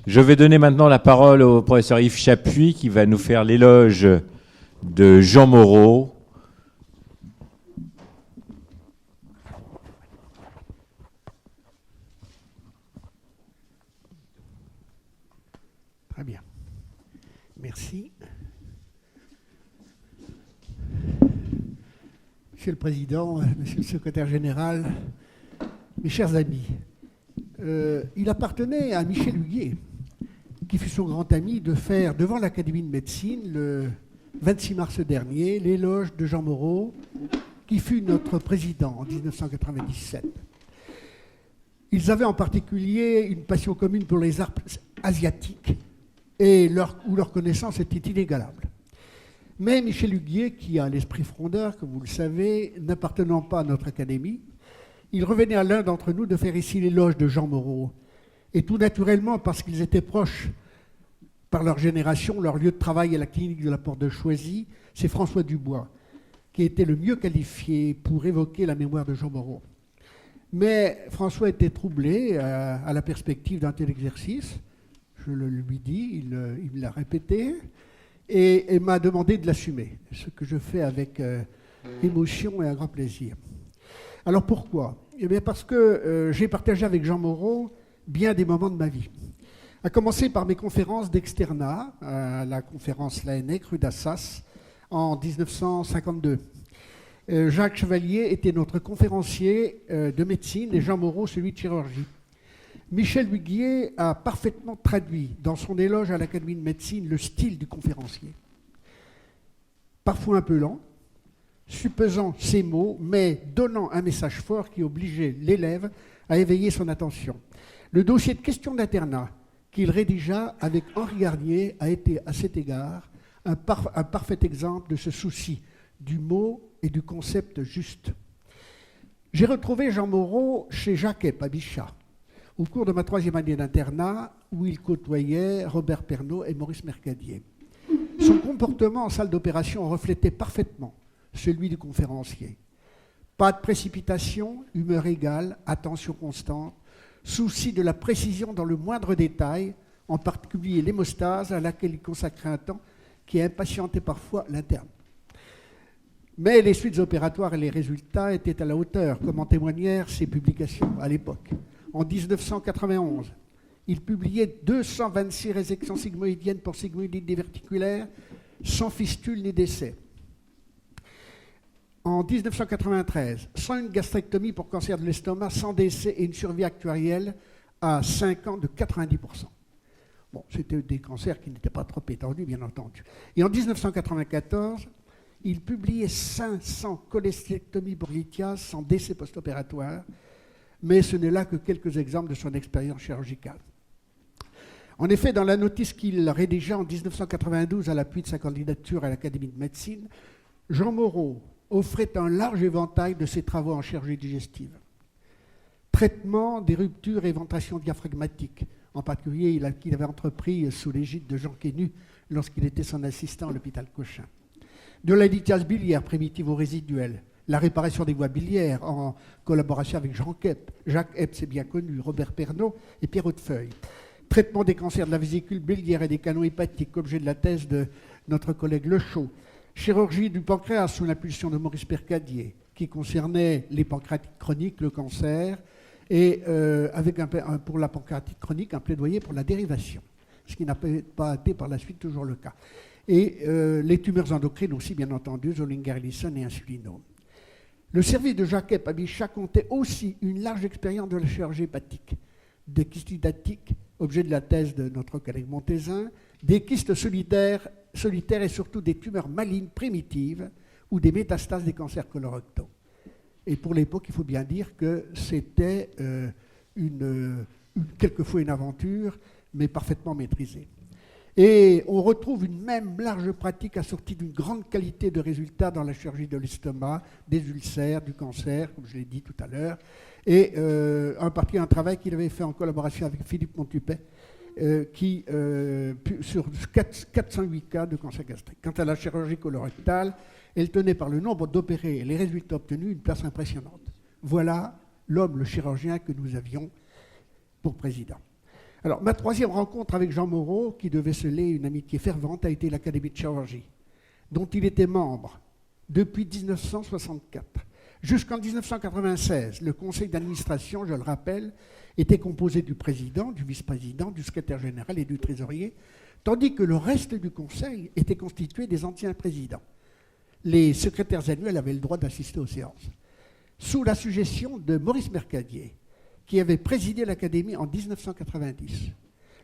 Je vais donner maintenant la parole au professeur Yves Chapuis qui va nous faire l'éloge de Jean Moreau. Très bien. Merci. Monsieur le Président, Monsieur le Secrétaire Général, mes chers amis, il appartenait à Michel Huguet, qui fut son grand ami, de faire devant l'Académie de médecine, le 26 mars dernier, l'éloge de Jean Moreau, qui fut notre président en 1997. Ils avaient en particulier une passion commune pour les arts asiatiques, où leur connaissance était inégalable. Mais Michel Huguet, qui a l'esprit frondeur, comme vous le savez, n'appartenant pas à notre académie, il revenait à l'un d'entre nous de faire ici l'éloge de Jean Moreau. Et tout naturellement, parce qu'ils étaient proches par leur génération, leur lieu de travail à la clinique de la Porte de Choisy, c'est François Dubois, qui était le mieux qualifié pour évoquer la mémoire de Jean Moreau. Mais François était troublé à la perspective d'un tel exercice. Je le lui dis, il me l'a répété, et m'a demandé de l'assumer, ce que je fais avec émotion et un grand plaisir. Alors pourquoi ? Eh bien parce que j'ai partagé avec Jean Moreau bien des moments de ma vie. À commencer par mes conférences d'externat, à la conférence Laennec, rue d'Assas, en 1952. Jacques Chevalier était notre conférencier de médecine et Jean Moreau celui de chirurgie. Michel Huguet a parfaitement traduit dans son éloge à l'Académie de médecine le style du conférencier. Parfois un peu lent, suppesant ses mots, mais donnant un message fort qui obligeait l'élève à éveiller son attention. Le dossier de questions d'internat qu'il rédigea avec Henri Garnier a été, à cet égard, un parfait exemple de ce souci du mot et du concept juste. J'ai retrouvé Jean Moreau chez Jacques Epp à Bichat, au cours de ma 3e année d'internat, où il côtoyait Robert Pernaut et Maurice Mercadier. Son comportement en salle d'opération reflétait parfaitement celui du conférencier. Pas de précipitation, humeur égale, attention constante, souci de la précision dans le moindre détail, en particulier l'hémostase à laquelle il consacrait un temps qui impatientait parfois l'interne. Mais les suites opératoires et les résultats étaient à la hauteur, comme en témoignèrent ses publications à l'époque. En 1991, il publiait 226 résections sigmoïdiennes pour sigmoïdite diverticulaire, sans fistule ni décès. En 1993, sans une gastrectomie pour cancer de l'estomac, sans décès et une survie actuarielle à 5 ans de 90%. Bon, c'était des cancers qui n'étaient pas trop étendus, bien entendu. Et en 1994, il publiait 500 cholestectomies pour lithiase sans décès post-opératoire, mais ce n'est là que quelques exemples de son expérience chirurgicale. En effet, dans la notice qu'il rédigea en 1992 à l'appui de sa candidature à l'Académie de médecine, Jean Moreau offrait un large éventail de ses travaux en chirurgie digestive. Traitement des ruptures et ventration diaphragmatique. En particulier, qu'il avait entrepris sous l'égide de Jean Quenu lorsqu'il était son assistant à l'hôpital Cochin. De la lithiase biliaire primitive ou résiduelle, la réparation des voies biliaires en collaboration avec Jacques Epp, c'est bien connu, Robert Pernaut et Pierre Hautefeuille. Traitement des cancers de la vésicule biliaire et des canaux hépatiques, objet de la thèse de notre collègue Lechaud. Chirurgie du pancréas sous l'impulsion de Maurice Mercadier, qui concernait les pancréatites chroniques, le cancer, et avec pour la pancréatite chronique, un plaidoyer pour la dérivation, ce qui n'a pas été par la suite toujours le cas. Et les tumeurs endocrines aussi, bien entendu, Zollinger-Ellison et insulinome. Le service de Jacques Epp à Bichat comptait aussi une large expérience de la chirurgie hépatique, des kystes hydatiques, objet de la thèse de notre collègue Montezin, des kystes solitaires et surtout des tumeurs malignes primitives ou des métastases des cancers colorectaux. Et pour l'époque, il faut bien dire que c'était quelquefois une aventure, mais parfaitement maîtrisée. Et on retrouve une même large pratique assortie d'une grande qualité de résultats dans la chirurgie de l'estomac, des ulcères, du cancer, comme je l'ai dit tout à l'heure, et en particulier un travail qu'il avait fait en collaboration avec Philippe Montupet, sur 408 cas de cancer gastrique. Quant à la chirurgie colorectale, elle tenait par le nombre d'opérés et les résultats obtenus une place impressionnante. Voilà l'homme, le chirurgien que nous avions pour président. Alors, ma troisième rencontre avec Jean Moreau, qui devait sceller une amitié fervente, a été l'Académie de chirurgie, dont il était membre depuis 1964. Jusqu'en 1996, le conseil d'administration, je le rappelle, était composé du président, du vice-président, du secrétaire général et du trésorier, tandis que le reste du conseil était constitué des anciens présidents. Les secrétaires annuels avaient le droit d'assister aux séances. Sous la suggestion de Maurice Mercadier, qui avait présidé l'Académie en 1990,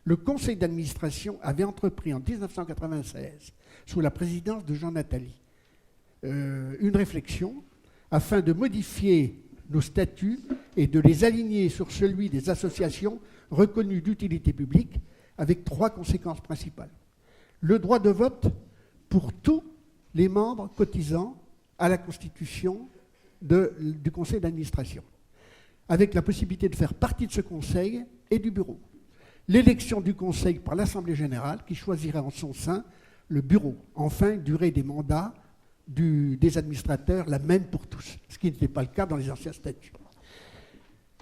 le conseil d'administration avait entrepris en 1996, sous la présidence de Jean Nathalie, une réflexion afin de modifier nos statuts et de les aligner sur celui des associations reconnues d'utilité publique, avec 3 conséquences principales. Le droit de vote pour tous les membres cotisants à la constitution du conseil d'administration, avec la possibilité de faire partie de ce conseil et du bureau. L'élection du conseil par l'Assemblée générale, qui choisirait en son sein le bureau. Enfin, durée des mandats des administrateurs, la même pour tous, ce qui n'était pas le cas dans les anciens statuts.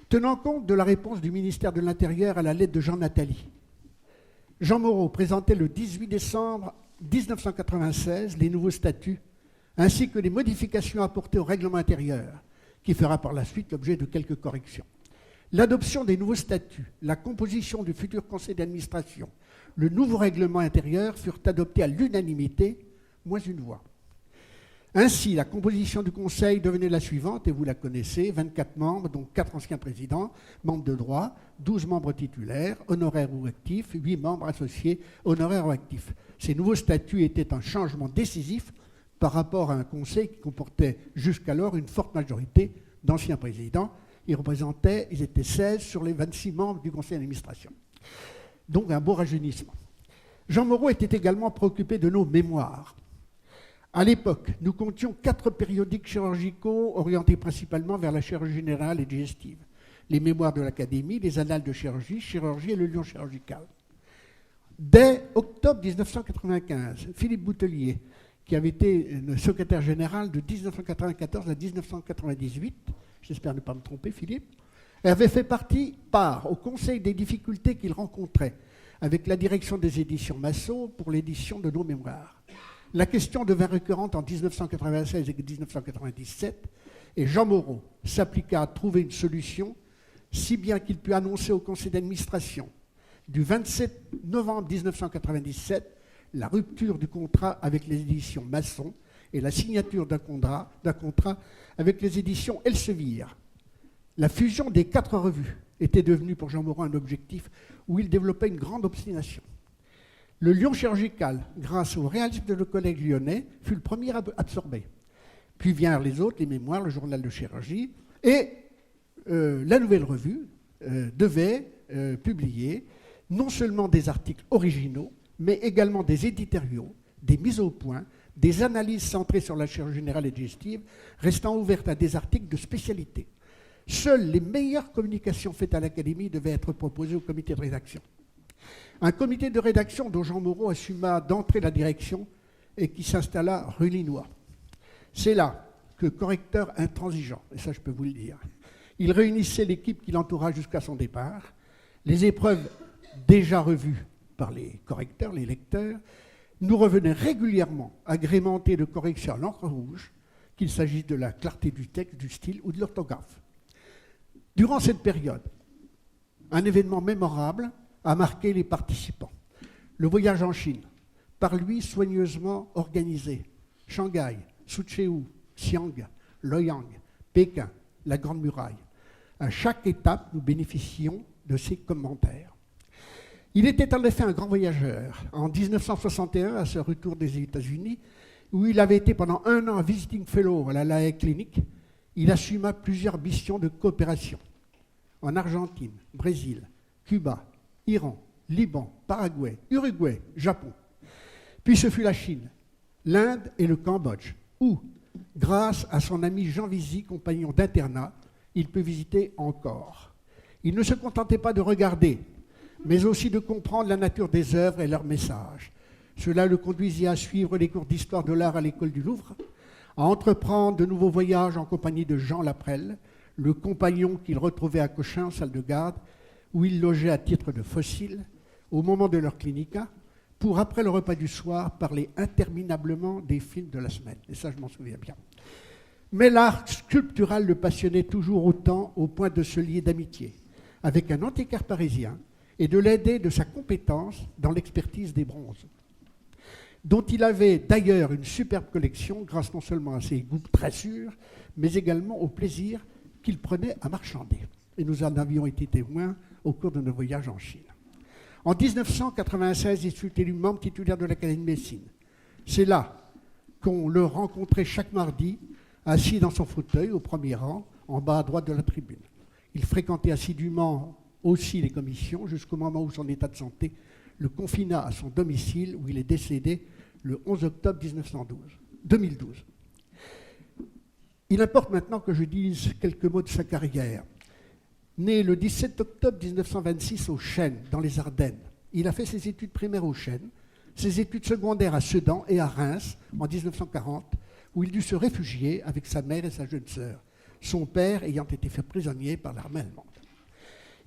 Tenant compte de la réponse du ministère de l'Intérieur à la lettre de Jean Nathalie, Jean Moreau présentait le 18 décembre 1996 les nouveaux statuts, ainsi que les modifications apportées au règlement intérieur, qui fera par la suite l'objet de quelques corrections. L'adoption des nouveaux statuts, la composition du futur conseil d'administration, le nouveau règlement intérieur furent adoptés à l'unanimité, moins une voix. Ainsi, la composition du conseil devenait la suivante, et vous la connaissez, 24 membres, dont 4 anciens présidents, membres de droit, 12 membres titulaires, honoraires ou actifs, 8 membres associés, honoraires ou actifs. Ces nouveaux statuts étaient un changement décisif par rapport à un conseil qui comportait jusqu'alors une forte majorité d'anciens présidents. Ils étaient 16 sur les 26 membres du conseil d'administration. Donc un beau rajeunissement. Jean Moreau était également préoccupé de nos mémoires. À l'époque, nous comptions 4 périodiques chirurgicaux orientés principalement vers la chirurgie générale et digestive. Les mémoires de l'Académie, les annales de chirurgie, chirurgie et le lion chirurgical. Dès octobre 1995, Philippe Boutelier, qui avait été le secrétaire général de 1994 à 1998, j'espère ne pas me tromper, Philippe, avait fait part au conseil des difficultés qu'il rencontrait avec la direction des éditions Massot pour l'édition de nos mémoires. La question devint récurrente en 1996 et 1997, et Jean Moreau s'appliqua à trouver une solution, si bien qu'il put annoncer au conseil d'administration du 27 novembre 1997 la rupture du contrat avec les éditions Masson et la signature d'un contrat avec les éditions Elsevier. La fusion des 4 revues était devenue pour Jean Moreau un objectif où il développait une grande obstination. Le lion chirurgical, grâce au réalisme de nos collègues lyonnais, fut le premier absorbé. Puis vinrent les autres, les mémoires, le journal de chirurgie, et la nouvelle revue devait publier non seulement des articles originaux, mais également des éditoriaux, des mises au point, des analyses centrées sur la chirurgie générale et digestive, restant ouvertes à des articles de spécialité. Seules les meilleures communications faites à l'Académie devaient être proposées au comité de rédaction. Un comité de rédaction dont Jean Moreau assuma d'entrée la direction et qui s'installa rue Linois. C'est là que, correcteur intransigeant, et ça je peux vous le dire, il réunissait l'équipe qui l'entoura jusqu'à son départ, les épreuves déjà revues par les correcteurs, les lecteurs, nous revenaient régulièrement agrémentés de corrections à l'encre rouge, qu'il s'agisse de la clarté du texte, du style ou de l'orthographe. Durant cette période, un événement mémorable a marqué les participants. Le voyage en Chine, par lui soigneusement organisé. Shanghai, Sucheou, Xi'an, Loyang, Pékin, la Grande Muraille. À chaque étape, nous bénéficions de ses commentaires. Il était en effet un grand voyageur. En 1961, à ce retour des États-Unis, où il avait été pendant 1 an visiting fellow à la La Haye Clinic, il assuma plusieurs missions de coopération. En Argentine, Brésil, Cuba, Iran, Liban, Paraguay, Uruguay, Japon. Puis ce fut la Chine, l'Inde et le Cambodge, où, grâce à son ami Jean Vizy, compagnon d'internat, il peut visiter encore. Il ne se contentait pas de regarder, mais aussi de comprendre la nature des œuvres et leurs messages. Cela le conduisit à suivre les cours d'histoire de l'art à l'école du Louvre, à entreprendre de nouveaux voyages en compagnie de Jean Laprelle, le compagnon qu'il retrouvait à Cochin, salle de garde, où il logeait à titre de fossile au moment de leur clinica, pour, après le repas du soir, parler interminablement des films de la semaine. Et ça, je m'en souviens bien. Mais l'art sculptural le passionnait toujours autant, au point de se lier d'amitié avec un antiquaire parisien et de l'aider de sa compétence dans l'expertise des bronzes, dont il avait d'ailleurs une superbe collection grâce non seulement à ses goûts très sûrs, mais également au plaisir qu'il prenait à marchander. Et nous en avions été témoins au cours de nos voyages en Chine. En 1996, il fut élu membre titulaire de l'Académie de médecine. C'est là qu'on le rencontrait chaque mardi, assis dans son fauteuil au premier rang, en bas à droite de la tribune. Il fréquentait assidûment aussi les commissions jusqu'au moment où son état de santé le confina à son domicile, où il est décédé le 11 octobre 2012. Il importe maintenant que je dise quelques mots de sa carrière. Né le 17 octobre 1926 au Chêne, dans les Ardennes, il a fait ses études primaires au Chêne, ses études secondaires à Sedan et à Reims en 1940, où il dut se réfugier avec sa mère et sa jeune sœur, son père ayant été fait prisonnier par l'armée allemande.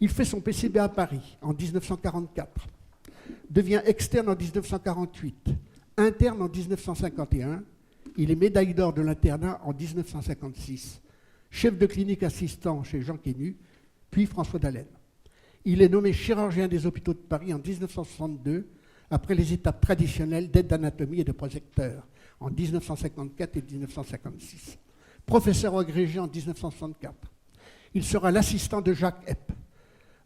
Il fait son PCB à Paris en 1944, devient externe en 1948, interne en 1951, il est médaille d'or de l'internat en 1956, chef de clinique assistant chez Jean Quénu, puis François Dallène. Il est nommé chirurgien des hôpitaux de Paris en 1962, après les étapes traditionnelles d'aide d'anatomie et de projecteur en 1954 et 1956. Professeur agrégé en 1964. Il sera l'assistant de Jacques Epp.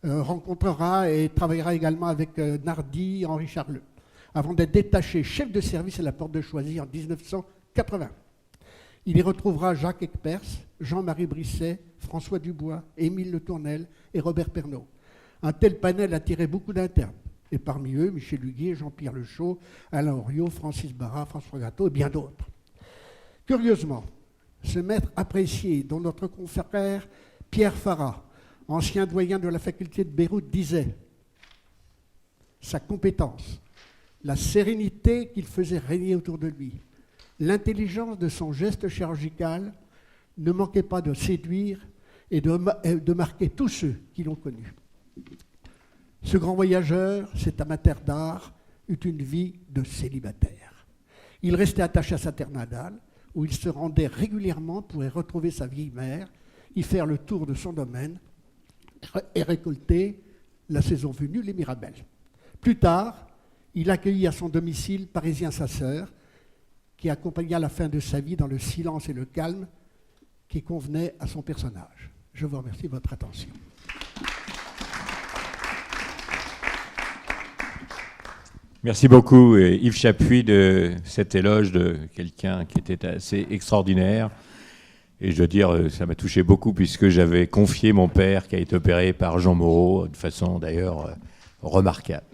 Rencontrera et travaillera également avec Nardi, Henri Charleux, avant d'être détaché chef de service à la Porte de Choisy en 1980. Il y retrouvera Jacques Eckpers, Jean-Marie Brisset, François Dubois, Émile Le Tournel et Robert Pernaut. Un tel panel attirait beaucoup d'internes. Et parmi eux, Michel Huguet, Jean-Pierre Lechaud, Alain Oriot, Francis Barra, François Gâteau et bien d'autres. Curieusement, ce maître apprécié, dont notre confrère Pierre Farah, ancien doyen de la faculté de Beyrouth, disait sa compétence, la sérénité qu'il faisait régner autour de lui, l'intelligence de son geste chirurgical ne manquait pas de séduire et de marquer tous ceux qui l'ont connu. Ce grand voyageur, cet amateur d'art, eut une vie de célibataire. Il restait attaché à sa terre natale, où il se rendait régulièrement pour y retrouver sa vieille mère, y faire le tour de son domaine et récolter, la saison venue, les mirabelles. Plus tard, il accueillit à son domicile parisien sa sœur, qui accompagna la fin de sa vie dans le silence et le calme qui convenaient à son personnage. Je vous remercie de votre attention. Merci beaucoup Yves Chappuis de cet éloge de quelqu'un qui était assez extraordinaire. Et je dois dire, ça m'a touché beaucoup puisque j'avais confié mon père qui a été opéré par Jean Moreau, de façon d'ailleurs remarquable.